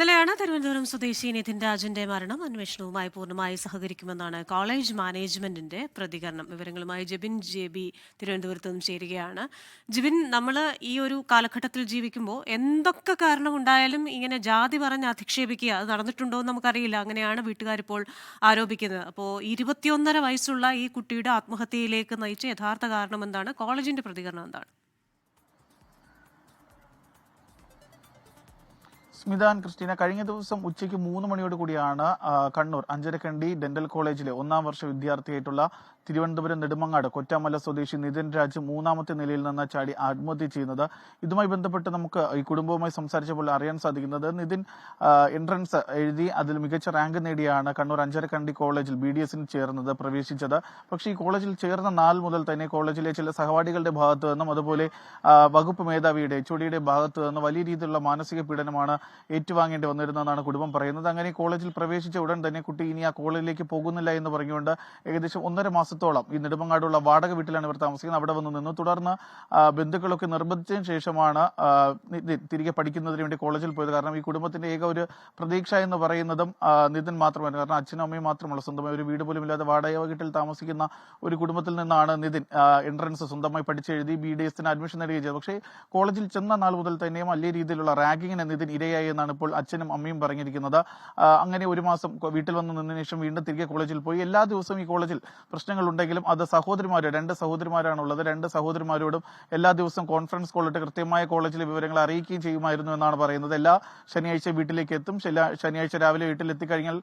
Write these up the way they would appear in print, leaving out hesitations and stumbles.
ഇന്നലെയാണ് തിരുവനന്തപുരം സ്വദേശി നിതിൻ രാജിന്റെ മരണം. അന്വേഷണവുമായി പൂർണ്ണമായി സഹകരിക്കുമെന്നാണ് കോളേജ് മാനേജ്മെന്റിന്റെ പ്രതികരണം. വിവരങ്ങളുമായി ജിബിൻ JB തിരുവനന്തപുരത്ത് നിന്നും ചേരുകയാണ്. ജിബിൻ, നമ്മൾ ഈ ഒരു കാലഘട്ടത്തിൽ ജീവിക്കുമ്പോൾ എന്തൊക്കെ കാരണമുണ്ടായാലും ഇങ്ങനെ ജാതി പറഞ്ഞ് അധിക്ഷേപിക്കുക, അത് നടന്നിട്ടുണ്ടോ എന്ന് നമുക്കറിയില്ല. അങ്ങനെയാണ് വീട്ടുകാരിപ്പോൾ ആരോപിക്കുന്നത്. അപ്പോൾ 21.5 വയസ്സുള്ള ഈ കുട്ടിയുടെ ആത്മഹത്യയിലേക്ക് നയിച്ച യഥാർത്ഥ കാരണം എന്താണ്? കോളേജിന്റെ പ്രതികരണം എന്താണ്? സ്മിതാൻ ക്രിസ്റ്റീന, കഴിഞ്ഞ ദിവസം ഉച്ചയ്ക്ക് 3 മണിയോട് കൂടിയാണ് കണ്ണൂർ അഞ്ചരക്കണ്ടി ഡെന്റൽ കോളേജിലെ 1ാം വർഷ വിദ്യാർത്ഥിയായിട്ടുള്ള തിരുവനന്തപുരം നെടുമങ്ങാട് കൊറ്റാമല സ്വദേശി നിതിൻ രാജ് 3ാമത്തെ നിലയിൽ നിന്ന് ചാടി ആത്മഹത്യ ചെയ്യുന്നത്. ഇതുമായി ബന്ധപ്പെട്ട് നമുക്ക് ഈ കുടുംബവുമായി സംസാരിച്ചപ്പോൾ അറിയാൻ സാധിക്കുന്നത്, നിതിൻ എൻട്രൻസ് എഴുതി അതിൽ മികച്ച റാങ്ക് നേടിയാണ് കണ്ണൂർ അഞ്ചരക്കണ്ടി കോളേജിൽ BDS ചേർന്നത്, പ്രവേശിച്ചത്. പക്ഷേ ഈ കോളേജിൽ ചേർന്ന നാൾ മുതൽ തന്നെ കോളേജിലെ ചില സഹപാഠികളുടെ ഭാഗത്തു നിന്നും അതുപോലെ വകുപ്പ് മേധാവിയുടെ HODയുടെ ഭാഗത്തു നിന്നും വലിയ രീതിയിലുള്ള മാനസിക പീഡനമാണ് ഏറ്റുവാങ്ങേണ്ടി വന്നിരുന്നതെന്നാണ് കുടുംബം പറയുന്നത്. അങ്ങനെ കോളേജിൽ പ്രവേശിച്ച ഉടൻ തന്നെ കുട്ടി ഇനി ആ കോളേജിലേക്ക് പോകുന്നില്ല എന്ന് പറഞ്ഞുകൊണ്ട് ഏകദേശം 1.5 മാസത്തോളം ഈ നെടുമങ്ങാടുള്ള വാടക വീട്ടിലാണ് ഇവർ താമസിക്കുന്നത്. അവിടെ വന്ന് നിന്നു. തുടർന്ന് ബന്ധുക്കളൊക്കെ നിർബന്ധിച്ചതിന് ശേഷമാണ് തിരികെ പഠിക്കുന്നതിന് വേണ്ടി കോളേജിൽ പോയത്. കാരണം ഈ കുടുംബത്തിന്റെ ഏക ഒരു പ്രതീക്ഷ എന്ന് പറയുന്നതും നിതിൻ മാത്രമല്ല. കാരണം അച്ഛനും അമ്മയും മാത്രമല്ല, സ്വന്തമായി ഒരു വീട് പോലും ഇല്ലാതെ വാടക വീട്ടിൽ താമസിക്കുന്ന ഒരു കുടുംബത്തിൽ നിന്നാണ് നിതിൻ എൻട്രൻസ് സ്വന്തമായി പഠിച്ചെഴുതി BDS അഡ്മിഷൻ നേടുകയും ചെയ്തത്. പക്ഷേ കോളേജിൽ ചെന്ന നാൾ മുതൽ തന്നെയും വലിയ രീതിയിലുള്ള റാഗിങ്ങിന് നിതിൻ ഇരയായി എന്നാണ് ഇപ്പോൾ അച്ഛനും അമ്മയും പറഞ്ഞിരിക്കുന്നത്. അങ്ങനെ 1 മാസം വീട്ടിൽ വന്ന് നിന്നതിന് ശേഷം വീണ്ടും തിരികെ കോളേജിൽ പോയി. എല്ലാ ദിവസവും ഈ കോളേജിൽ പ്രശ്നങ്ങൾ ഉണ്ടെങ്കിലും അത് സഹോദരിമാർ, 2 സഹോദരിമാരാണുള്ളത്. 2 സഹോദരിമാരോടും എല്ലാ ദിവസവും കോൺഫറൻസ് കോളിട്ട് കൃത്യമായ കോളേജിലെ വിവരങ്ങൾ അറിയിക്കുകയും ചെയ്യുമായിരുന്നു എന്നാണ് പറയുന്നത്. എല്ലാ ശനിയാഴ്ച വീട്ടിലേക്ക് എത്തും. ശനിയാഴ്ച രാവിലെ വീട്ടിലെത്തിക്കഴിഞ്ഞാൽ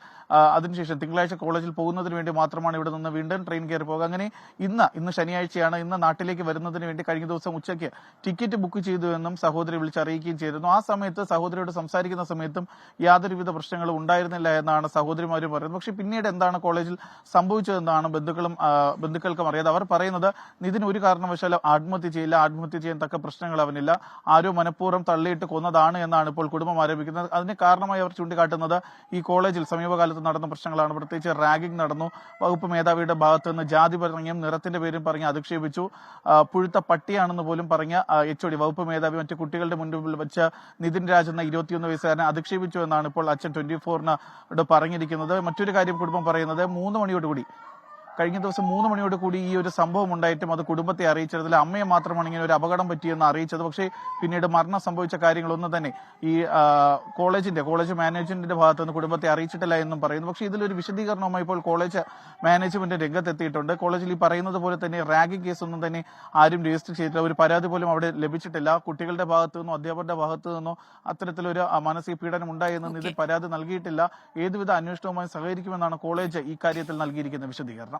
അതിനുശേഷം തിങ്കളാഴ്ച കോളേജിൽ പോകുന്നതിന് വേണ്ടി മാത്രമാണ് ഇവിടെ നിന്ന് വീണ്ടും ട്രെയിൻ കയറി പോകുക. അങ്ങനെ ഇന്ന് ശനിയാഴ്ചയാണ്. ഇന്ന് നാട്ടിലേക്ക് വരുന്നതിന് വേണ്ടി കഴിഞ്ഞ ദിവസം ഉച്ചയ്ക്ക് ടിക്കറ്റ് ബുക്ക് ചെയ്തു എന്നും സഹോദരി വിളിച്ചറിയിക്കുകയും ചെയ്തിരുന്നു. ആ സമയത്ത് സഹോദരിയോട് സംസാരിക്കുന്ന സമയത്തും യാതൊരുവിധ പ്രശ്നങ്ങളും ഉണ്ടായിരുന്നില്ല എന്നാണ് സഹോദരിമാരും പറയുന്നത്. പക്ഷെ പിന്നീട് എന്താണ് കോളേജിൽ സംഭവിച്ചതെന്നാണ് ബന്ധുക്കൾക്കും അറിയാതെ. അവർ പറയുന്നത്, നിതിൻ ഒരു കാരണവശാലും ആത്മഹത്യ ചെയ്യില്ല, ആത്മഹത്യ ചെയ്യാൻ തക്ക പ്രശ്നങ്ങൾ അവനില്ല, ആരോ മനഃപൂർവ്വം തള്ളിയിട്ട് കൊന്നതാണ് എന്നാണ് ഇപ്പോൾ കുടുംബം ആരോപിക്കുന്നത്. അതിന് കാരണമായി അവർ ചൂണ്ടിക്കാട്ടുന്നത് ഈ കോളേജിൽ സമീപകാലത്ത് നടന്ന പ്രശ്നങ്ങളാണ്. പ്രത്യേകിച്ച് റാഗിംഗ് നടന്നു. വകുപ്പ് മേധാവിയുടെ ഭാഗത്ത് നിന്ന് ജാതി പറഞ്ഞും നിറത്തിന്റെ പേരും പറഞ്ഞ് അധിക്ഷേപിച്ചു. പുഴുത്ത പട്ടിയാണെന്ന് പോലും പറഞ്ഞ HOD വകുപ്പ് മേധാവി മറ്റു കുട്ടികളുടെ മുൻപിൽ വെച്ച് നിതിൻ രാജ് എന്ന 21 വയസ്സുകാരനെ അധിക്ഷേപിച്ചു എന്നാണ് ഇപ്പോൾ അച്ഛൻ 24-നോട് പറഞ്ഞിരിക്കുന്നത്. മറ്റൊരു കാര്യം കുടുംബം പറയുന്നത്, കഴിഞ്ഞ ദിവസം 3 മണിയോട് കൂടി ഈ ഒരു സംഭവം ഉണ്ടായിട്ടും അത് കുടുംബത്തെ അറിയിച്ചതിൽ അമ്മയെ മാത്രമാണ് ഇങ്ങനെ ഒരു അപകടം പറ്റിയെന്ന് അറിയിച്ചത്. പക്ഷേ പിന്നീട് മരണം സംഭവിച്ച കാര്യങ്ങളൊന്നും തന്നെ ഈ കോളേജ് മാനേജ്മെന്റിന്റെ ഭാഗത്ത് നിന്ന് കുടുംബത്തെ അറിയിച്ചിട്ടില്ല എന്നും പറയുന്നു. പക്ഷേ ഇതിലൊരു വിശദീകരണവുമായി ഇപ്പോൾ കോളേജ് മാനേജ്മെന്റ് രംഗത്തെത്തിയിട്ടുണ്ട്. കോളേജിൽ ഈ പറയുന്നത് പോലെ തന്നെ റാഗിംഗ് കേസൊന്നും തന്നെ ആരും രജിസ്റ്റർ ചെയ്തിട്ടില്ല. ഒരു പരാതി പോലും അവിടെ ലഭിച്ചിട്ടില്ല. കുട്ടികളുടെ ഭാഗത്തു നിന്നോ അധ്യാപകരുടെ ഭാഗത്തു നിന്നോ അത്തരത്തിലൊരു മാനസിക പീഡനം ഉണ്ടായെന്ന് ഇതിൽ പരാതി നൽകിയിട്ടില്ല. ഏതുവിധ അന്വേഷണവുമായി സഹകരിക്കുമെന്നാണ് കോളേജ് ഈ കാര്യത്തിൽ നൽകിയിരിക്കുന്ന വിശദീകരണം.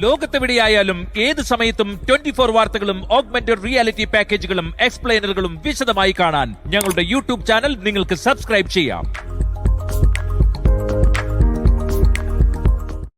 ലോകത്തെവിടെയായാലും ഏത് സമയത്തും 24 വാർത്തകളും ഓഗ്മെന്റഡ് റിയാലിറ്റി പാക്കേജുകളും എക്സ്പ്ലെയിനറുകളും വിശദമായി കാണാൻ ഞങ്ങളുടെ YouTube ചാനൽ നിങ്ങൾക്ക് സബ്സ്ക്രൈബ് ചെയ്യാം.